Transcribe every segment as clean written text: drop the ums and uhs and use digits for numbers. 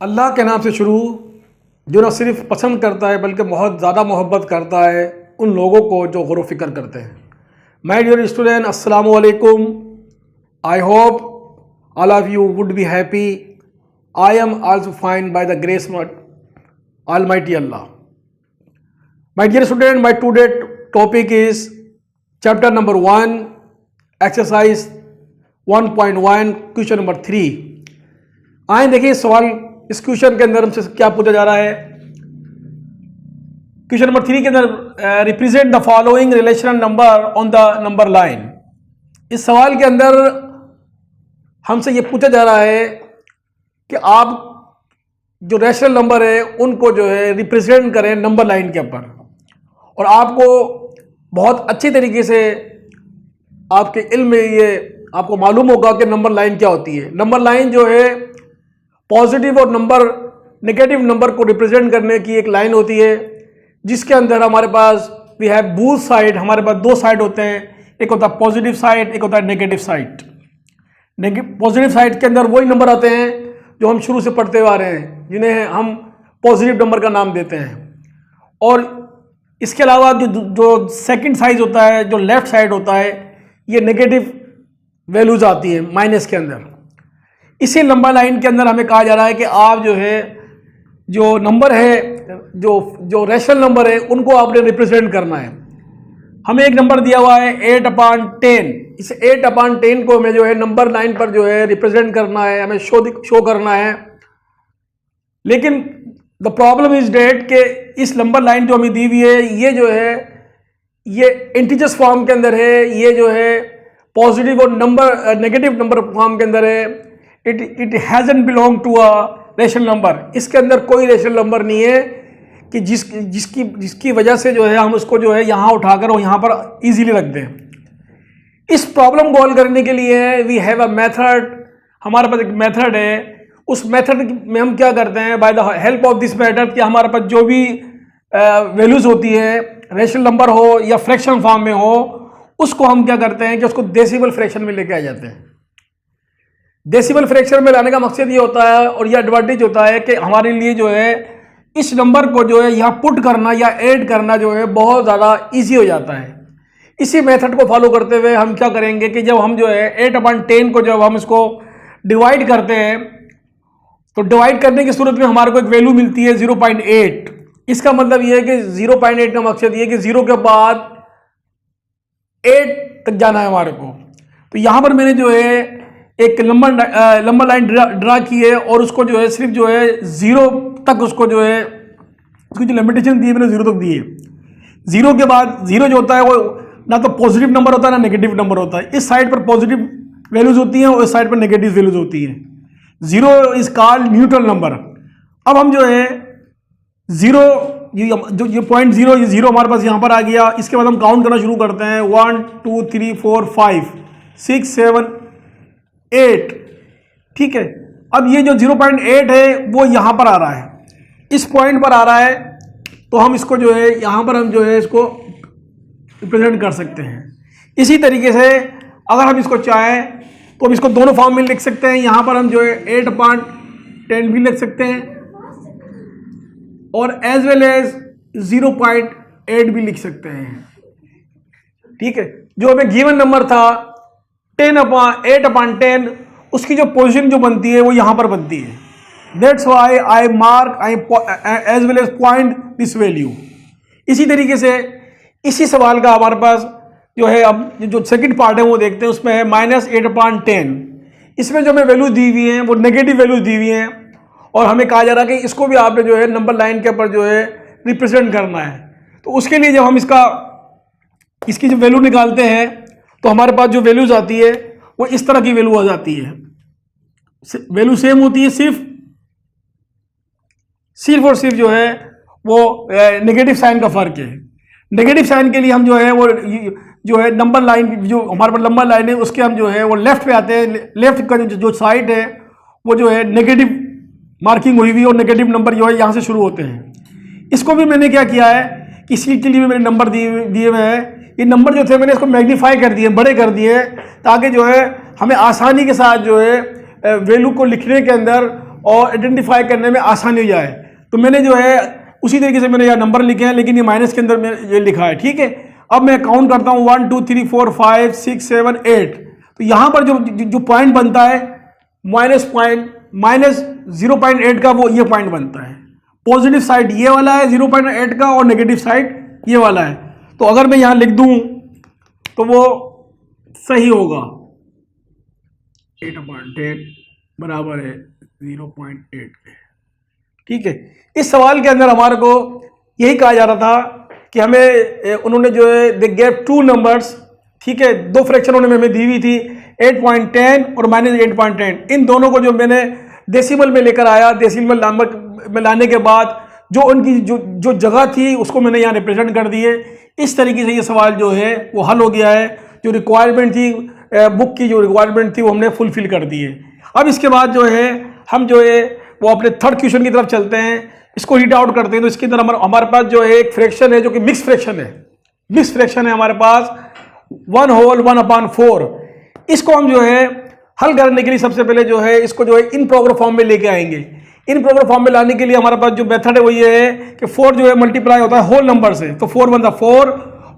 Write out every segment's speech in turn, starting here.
अल्लाह के नाम से शुरू, जो न सिर्फ पसंद करता है बल्कि बहुत ज़्यादा मोहब्बत करता है उन लोगों को जो गौर फ़िक्र करते हैं। माय डियर स्टूडेंट, अस्सलामु अलैकुम। I hope all of you would be happy. I am also fine by the grace of Almighty Allah. My dear student, my today topic is chapter number 1, exercise 1.1, question number 3. आए देखिए सवाल इस question के अंदर हमसे क्या पूछा जा रहा है। क्वेश्चन नंबर 3 के अंदर represent the following relational number on the number line. इस सवाल के अंदर हमसे ये पूछा जा रहा है कि आप जो रैशनल नंबर है उनको जो है रिप्रेजेंट करें नंबर लाइन के ऊपर, और आपको बहुत अच्छी तरीके से आपके इल्म में ये आपको मालूम होगा कि नंबर लाइन क्या होती है। नंबर लाइन जो है पॉजिटिव और नेगेटिव नंबर को रिप्रेजेंट करने की एक लाइन होती है, जिसके अंदर हमारे पास वी हैव बोथ साइड, हमारे पास दो साइड होते हैं, एक होता है पॉजिटिव साइड, एक होता है नेगेटिव साइड। पॉजिटिव साइड के अंदर वही नंबर आते हैं जो हम शुरू से पढ़ते हुए आ रहे हैं, जिन्हें हम पॉजिटिव नंबर का नाम देते हैं। और इसके अलावा जो सेकंड साइज होता है, जो लेफ्ट साइड होता है, ये नेगेटिव वैल्यूज आती है माइनस के अंदर। इसी नंबर लाइन के अंदर हमें कहा जा रहा है कि आप जो है जो नंबर है, जो रैशनल नंबर है, उनको आपने रिप्रेजेंट करना है। हमें एक नंबर दिया हुआ है 8/10। इस 8/10 को हमें जो है नंबर लाइन पर जो है रिप्रेजेंट करना है, हमें शो करना है। लेकिन द प्रॉब्लम इज डेट कि इस नंबर लाइन जो हमें दी हुई है, ये जो है ये इंटीजर्स फॉर्म के अंदर है, ये जो है पॉजिटिव और नेगेटिव नंबर फॉर्म के अंदर है। It hasn't belong to a rational number. इसके अंदर कोई रैशनल नंबर नहीं है कि जिसकी वजह से जो है हम उसको जो है यहाँ उठाकर और यहाँ पर इजीली रख दें। इस प्रॉब्लम को हल करने के लिए वी हैव अ मेथड। हमारे पास एक मेथड है। उस मेथड में हम क्या करते हैं, by the help of this method, कि हमारे पास जो भी वैल्यूज होती है, रैशनल नंबर हो या फ्रैक्शन फॉर्म में हो, उसको हम क्या करते हैं कि उसको डेसिमल फ्रैक्शन में लेके आ जाते हैं। डेसिमल फ्रैक्शन में लाने का मकसद ये होता है और ये एडवांटेज होता है कि हमारे लिए जो है इस नंबर को जो है यहाँ पुट करना या ऐड करना जो है बहुत ज़्यादा ईजी हो जाता है। इसी मेथड को फॉलो करते हुए हम क्या करेंगे कि जब हम जो है 8/10 को जब हम इसको डिवाइड करते हैं, तो डिवाइड करने की सूरत में हमारे को एक वैल्यू मिलती है 0.8। इसका मतलब ये है कि 0.8 का मकसद ये है कि 0 के बाद 8 तक जाना है हमारे को। तो यहाँ पर मैंने जो है एक लंबा लाइन ड्रा की है और उसको जो है सिर्फ जो है 0 तक उसको जो है उसकी जो लिमिटेशन दी है मैंने 0 तक दी है। 0 के बाद 0 जो होता है वो ना तो पॉजिटिव नंबर होता है ना नेगेटिव नंबर होता है। इस साइड पर पॉजिटिव वैल्यूज होती हैं और इस साइड पर नेगेटिव वैल्यूज होती हैं। 0 इज कॉल्ड न्यूट्रल नंबर। अब हम जो है 0 ये पॉइंट 0, ये 0 हमारे पास यहाँ पर आ गया। इसके बाद हम काउंट करना शुरू करते हैं 1 2 3 4 5 6 7 8। ठीक है, अब ये जो 0.8 है वो यहाँ पर आ रहा है, इस पॉइंट पर आ रहा है, तो हम इसको जो है यहाँ पर हम जो है इसको रिप्रेजेंट कर सकते हैं। इसी तरीके से अगर हम इसको चाहें तो हम इसको दोनों फॉर्म में लिख सकते हैं। यहाँ पर हम जो है 8/10 भी लिख सकते हैं और एज वेल एज 0.8 भी लिख सकते हैं। ठीक है, जो हमें गिवन नंबर था 8/10, उसकी जो पोजीशन जो बनती है वो यहाँ पर बनती है। That's why I mark as well as point this value. इसी तरीके से इसी सवाल का हमारे पास जो है अब जो सेकंड पार्ट है वो देखते हैं। उसमें है -8/10। इसमें जो हमें वैल्यू दी हुई हैं वो नेगेटिव वैल्यूज दी हुई हैं और हमें कहा जा रहा है कि इसको भी आपने जो है नंबर लाइन के ऊपर जो है रिप्रेजेंट करना है। तो उसके लिए जब हम इसकी जो वैल्यू निकालते हैं तो हमारे पास जो वैल्यूज आती है वो इस तरह की वैल्यू आ जाती है। वैल्यू सेम होती है, सिर्फ और सिर्फ जो है वो नेगेटिव साइन का फर्क है। नेगेटिव साइन के लिए हम जो है वो जो है नंबर लाइन, जो हमारे पास नंबर लाइन है उसके हम जो है वो लेफ्ट पे आते हैं। लेफ्ट का जो साइड है वो जो है नेगेटिव मार्किंग हुई हुई और नेगेटिव नंबर जो है यहाँ से शुरू होते हैं। इसको भी मैंने क्या किया है कि इसी के लिए भी मैंने नंबर दिए हुए हैं। ये नंबर जो थे मैंने इसको मैग्नीफाई कर दिए, बड़े कर दिए, ताकि जो है हमें आसानी के साथ जो है वैल्यू को लिखने के अंदर और आइडेंटिफाई करने में आसानी हो जाए। तो मैंने जो है उसी तरीके से मैंने यहाँ नंबर लिखे हैं, लेकिन ये माइनस के अंदर मैंने ये लिखा है, ठीक है। अब मैं काउंट करता हूँ 1 2 3 4 5 6 7 8। तो यहाँ पर जो पॉइंट बनता है माइनस 0.8 का, वो ये पॉइंट बनता है। पॉजिटिव साइड ये वाला है 0.8 का और नेगेटिव साइड ये वाला है। तो अगर मैं यहाँ लिख दूँ तो वो सही होगा, 8/8 बराबर है 0.8 के, ठीक है। इस सवाल के अंदर हमारे को यही कहा जा रहा था कि हमें उन्होंने जो है दे गेव 2 नंबर्स, ठीक है, 2 फ्रैक्शन उन्होंने हमें दी हुई थी 8.10 और -8.10। इन दोनों को जो मैंने डेसिमल में लेकर आया, डेसिमल नंबर में लाने के बाद जो उनकी जो जगह थी उसको मैंने यहाँ रिप्रेजेंट कर दिए। इस तरीके से ये सवाल जो है वो हल हो गया है। जो रिक्वायरमेंट थी बुक की, जो रिक्वायरमेंट थी वो हमने फुलफिल कर दी है। अब इसके बाद जो है हम जो है वो अपने थर्ड क्वेश्चन की तरफ चलते हैं, इसको रीड आउट करते हैं। तो इसके अंदर हमारे पास जो है एक फ्रैक्शन है जो कि मिक्स फ्रैक्शन है। मिक्स फ्रैक्शन है हमारे पास 1 होल 1/4। इसको हम जो है हल करने के लिए सबसे पहले जो है इसको जो है इन प्रोग्राम फॉर्म में लेके आएंगे। इन प्रोग्राम फॉर्म में लाने के लिए हमारे पास जो मेथड है वो ये है कि 4 जो है मल्टीप्लाई होता है होल नंबर से, तो 4 1 4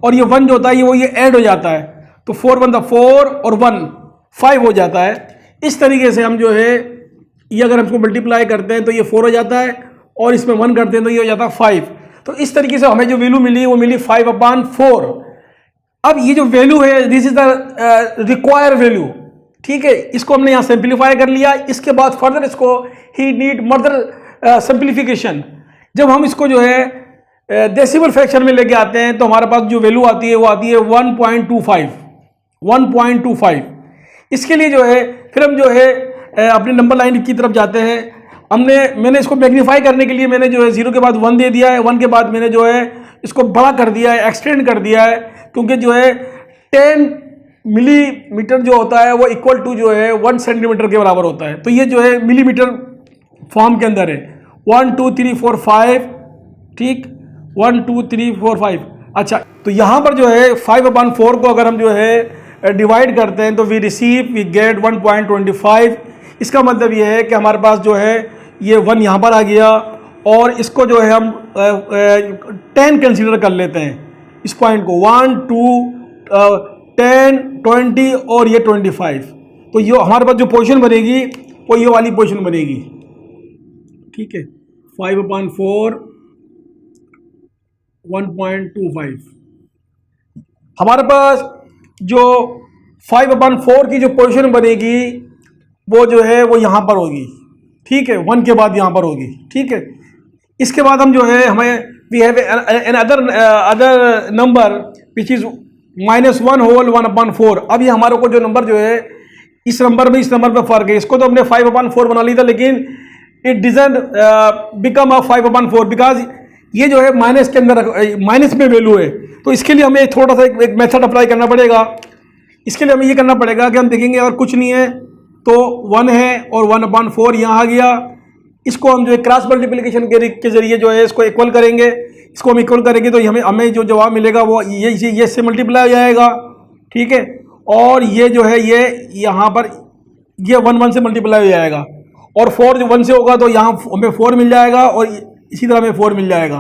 और ये 1 जो होता है वो ये ऐड हो जाता है, तो 4 1 4 और 1 5 हो जाता है। इस तरीके से हम जो है ये अगर हम इसको मल्टीप्लाई करते हैं तो ये 4 हो जाता है और इसमें 1 करते हैं तो ये हो जाता है 5। तो इस तरीके से हमें जो वैल्यू मिली वो मिली 5/4। अब ये जो वैल्यू है this is the require value, ठीक है। इसको हमने यहाँ सिंप्लीफाई कर लिया। इसके बाद फर्दर इसको ही नीड मर्दर सिंप्लीफिकेशन। जब हम इसको जो है डेसिमल फ्रैक्शन में लेके आते हैं तो हमारे पास जो वैल्यू आती है वो आती है 1.25। इसके लिए जो है फिर हम जो है अपने नंबर लाइन की तरफ जाते हैं। मैंने इसको मैग्नीफाई करने के लिए मैंने जो है 0 के बाद 1 दे दिया है, 1 के बाद मैंने जो है इसको बड़ा कर दिया है, एक्सटेंड कर दिया है, क्योंकि जो है 10 मिलीमीटर जो होता है वो इक्वल टू जो है 1 सेंटीमीटर के बराबर होता है। तो ये जो है मिलीमीटर फॉर्म के अंदर है। 1 2 3 4 5, ठीक, 1 2 3 4 5। अच्छा, तो यहाँ पर जो है 5/4 को अगर हम जो है डिवाइड करते हैं तो वी गेट 1.25। इसका मतलब ये है कि हमारे पास जो है ये 1 यहाँ पर आ गया और इसको जो है हम 10 कंसीडर कर लेते हैं इस पॉइंट को, 1 2 10 20 और ये 25। तो ये हमारे पास जो पोजीशन बनेगी वो ये वाली पोजीशन बनेगी, ठीक है। 5/4 1.25। हमारे पास जो 5/4 की जो पोजीशन बनेगी वो जो है वो यहाँ पर होगी, ठीक है, 1 के बाद यहाँ पर होगी, ठीक है। इसके बाद हम जो है हमें we have another number which is -1 whole 1/4। अब ये हमारे को जो नंबर जो है इस नंबर में इस नंबर में फर्क है। इसको तो हमने 5/4 बना ली था, लेकिन इट डिजंट बिकम 5/4 बिकॉज ये जो है माइनस के अंदर माइनस में वैल्यू है। तो इसके लिए हमें थोड़ा सा एक मेथड अप्लाई करना पड़ेगा। इसके लिए हमें ये करना पड़ेगा कि हम देखेंगे अगर कुछ नहीं है तो 1 है और 1/4 यहाँ आ गया। इसको हम जो है क्रॉस मल्टीप्लिकेशन के जरिए जो है इसको इक्वल करेंगे। इसको हम इक्वल करेंगे तो हमें जो जवाब मिलेगा वो ये से मल्टीप्लाई हो जाएगा, ठीक है। और ये जो है ये यहाँ पर ये 1 से मल्टीप्लाई हो जाएगा और 4 जो 1 से होगा तो यहाँ हमें 4 मिल जाएगा और इसी तरह हमें 4 मिल जाएगा।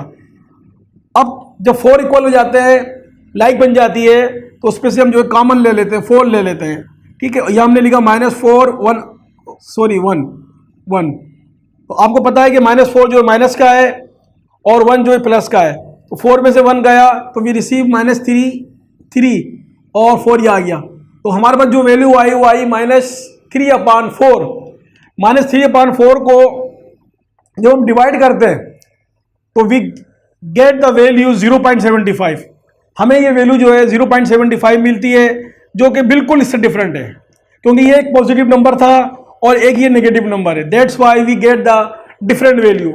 अब जब 4 इक्वल हो जाते हैं, लाइक बन जाती है, तो उसमें से हम जो है कॉमन ले लेते हैं, 4 ले लेते हैं, ठीक है। यह हमने लिखा -4 1। तो आपको पता है कि -4 जो है माइनस का है और 1 जो है प्लस का है। तो 4 में से 1 गया तो वी रिसीव -3 और 4 ये आ गया। तो हमारे पास जो वैल्यू आई वो आई -3/4। -3/4 को जब हम डिवाइड करते हैं तो वी गेट द वैल्यू 0.75। हमें ये वैल्यू जो है 0.75 मिलती है, जो कि बिल्कुल इससे डिफरेंट है, क्योंकि ये एक पॉजिटिव नंबर था और एक ये नेगेटिव नंबर है। That's why we get the different value.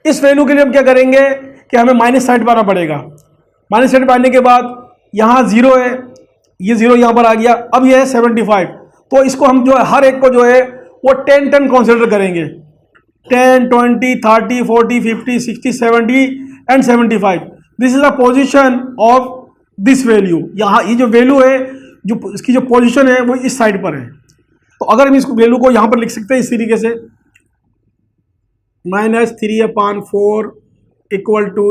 इस वैल्यू के लिए हम क्या करेंगे कि हमें माइनस साइड पाना पड़ेगा। माइनस साइड पाने के बाद यहाँ 0 है, ये 0 यहाँ पर आ गया। अब ये है 75। तो इसको हम जो है हर एक को जो है वो 10 कंसिडर करेंगे, 10 20 30 40 50 60 70 and 75। This is the position of this value. यहाँ ये जो वैल्यू है, जो इसकी जो पोजीशन है वो इस साइड पर है। तो अगर हम इस वैल्यू को यहाँ पर लिख सकते हैं इस तरीके से, -3/4 इक्वल टू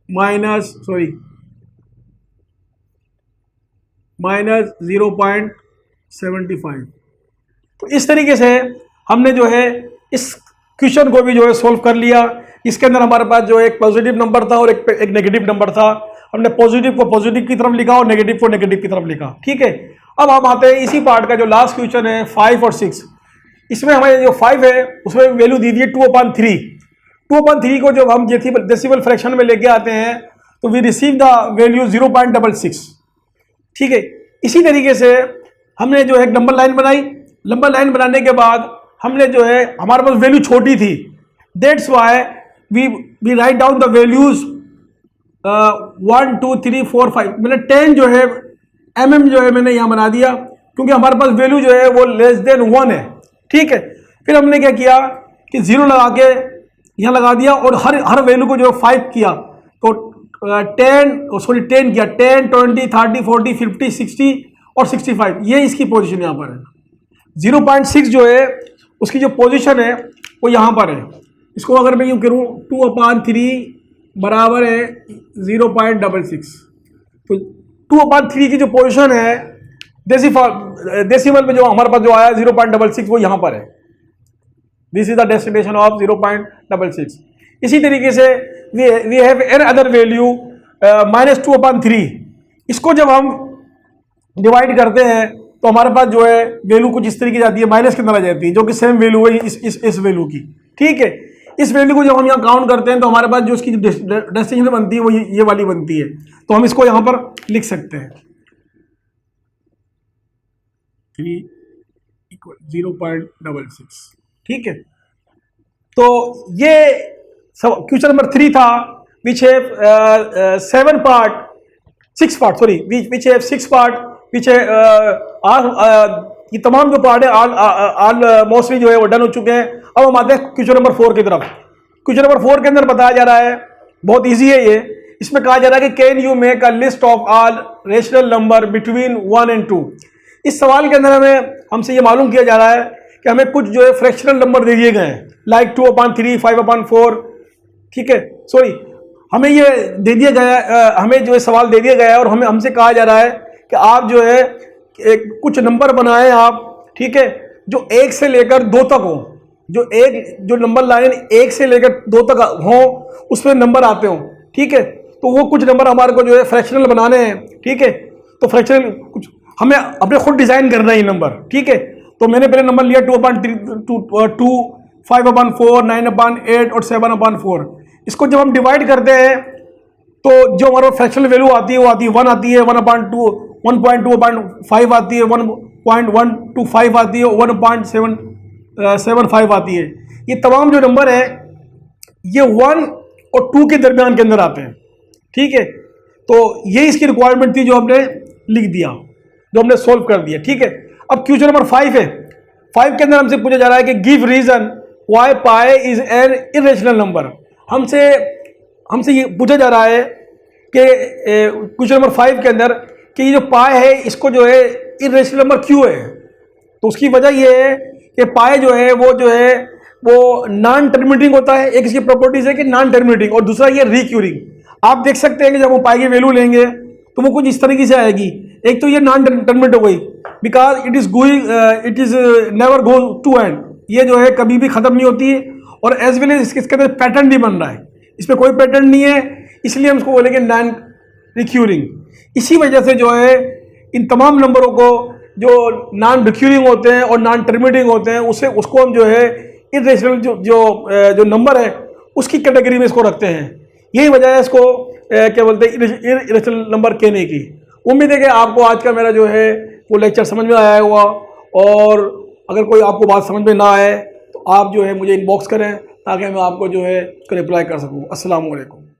-0.75। तो इस तरीके से हमने जो है इस क्वेश्चन को भी जो है सोल्व कर लिया। इसके अंदर हमारे पास जो एक पॉजिटिव नंबर था और एक नेगेटिव नंबर था। हमने पॉजिटिव को पॉजिटिव की तरफ लिखा और नेगेटिव को नेगेटिव की तरफ लिखा। ठीक है, अब हम आते हैं इसी पार्ट का जो लास्ट क्वेश्चन है 5 और 6। इसमें हमें जो 5 है उसमें वैल्यू दी है 2/3। 2/3 को जब हम डेसिमल फ्रैक्शन में लेके आते हैं तो वी रिसीव द वैल्यू 0.66। ठीक है, इसी तरीके से हमने जो है एक नंबर लाइन बनाई। नंबर लाइन बनाने के बाद हमने जो है हमारे पास वैल्यू छोटी थी, that's why we write down the values 1 2 3 4 5। मैंने 10 जो है जो है मैंने यहाँ बना दिया क्योंकि हमारे पास वैल्यू जो है वो लेस देन 1 है। ठीक है, फिर हमने क्या किया कि 0 लगा के यहाँ लगा दिया और हर वैल्यू को जो 5 किया तो 10 किया, 10 20 30 40 50 60 और 65। ये इसकी पोजीशन यहाँ पर है। 0.6 जो है उसकी जो पोजीशन है वो यहाँ पर है। इसको अगर मैं यूँ करूँ 2/3 बराबर है 0.66। तो 2/3 की जो पोजीशन है डेसिमल में जो हमारे पास जो आया 0.66 वो यहाँ पर है। This is the destination of 0.66। इसी तरीके से we have another value -2/3। इसको जब हम डिवाइड करते हैं तो हमारे पास जो है वैल्यू कुछ इस तरीके जाती है, माइनस के अंदर आ जाती है, जो कि सेम वैल्यू है इस वैल्यू की। ठीक है, इस वैल्यू को जब हम यहाँ काउंट करते हैं तो हमारे पास जो इसकी डेस्टिनेशन बनती है वो ये वाली बनती है। तो हम इसको यहाँ पर लिख सकते हैं 3 = 0.66। ठीक है, तो ये क्वेश्चन नंबर 3 था which have 6 part which have 6 part which है ये तमाम जो पार्ट है ऑल मोस्टली जो है वो डन हो चुके हैं। अब हम आते हैं क्वेश्चन नंबर 4 की तरफ। क्वेश्चन नंबर 4 के अंदर बताया जा रहा है, बहुत इजी है ये। इसमें कहा जा रहा है कि can you make a list of all rational number between 1 and 2। इस सवाल के अंदर हमसे ये मालूम किया जा रहा है कि हमें कुछ जो है फ्रैक्शनल नंबर दे दिए गए हैं, लाइक 2/3 5/4। ठीक है, सॉरी, हमें ये दे दिया गया हमें जो है सवाल दे दिया गया है और हमसे कहा जा रहा है कि आप जो है कुछ नंबर बनाएं आप। ठीक है, जो 1 से लेकर 2 तक हो, जो नंबर लाइन 1 से लेकर 2 तक हो उसमें नंबर आते हो। ठीक है, तो वो कुछ नंबर हमारे को जो है फ्रैक्शनल बनाने हैं। ठीक है, तो फ्रैक्शनल कुछ हमें अपने खुद डिजाइन करना है ये नंबर। ठीक है, तो मैंने पहले नंबर लिया 2/3 2 5/4 9/8 और 7/4। इसको जब हम डिवाइड करते हैं तो जो हमारा फ्रैक्शनल वैल्यू आती है वो आती है 1 आती है, 1/2 1.25 आती है, 1.125 आती है, 1.775 आती है। ये तमाम जो नंबर है ये 1 और 2 के दरमियान के अंदर आते हैं। ठीक है, तो ये इसकी रिक्वायरमेंट थी जो हमने लिख दिया, जो हमने सोल्व कर दिया। ठीक है, अब क्वेश्चन नंबर 5 है। 5 के अंदर हमसे पूछा जा रहा है कि give reason why pi is an irrational number. हमसे ये पूछा जा रहा है कि क्वेश्चन नंबर 5 के अंदर कि ये जो पाई है इसको जो है इरेशनल नंबर क्यों है। तो उसकी वजह ये है कि पाई जो है वो नॉन टर्मिनेटिंग होता है। एक इसकी प्रॉपर्टीज है कि नॉन टर्मिनेटिंग, और दूसरा ये रिक्यूरिंग। आप देख सकते हैं कि जब हम पाई की वैल्यू लेंगे तो वो कुछ इस तरीके से आएगी। एक तो ये नॉन टर्मिनेट हो गई because it is never go to end, ये जो है कभी भी खत्म नहीं होती है। और एज वेल एज इसके अंदर पैटर्न नहीं बन रहा है, इसमें कोई पैटर्न नहीं है, इसलिए हम इसको बोलेंगे नॉन रिक्यूरिंग। इसी वजह से जो है इन तमाम नंबरों को जो नॉन रिक्यूरिंग होते हैं और नॉन टर्मिनेटिंग होते हैं उसको हम जो है इरेशनल जो नंबर है उसकी कैटेगरी में इसको रखते हैं। यही वजह है इसको क्या बोलते हैं इरेशनल नंबर कहने की। उम्मीद है कि आपको आज का मेरा जो है वो लेक्चर समझ में आया हुआ, और अगर कोई आपको बात समझ में ना आए तो आप जो है मुझे इनबॉक्स करें ताकि मैं आपको जो है रिप्लाई कर सकूँ। अस्सलाम वालेकुम।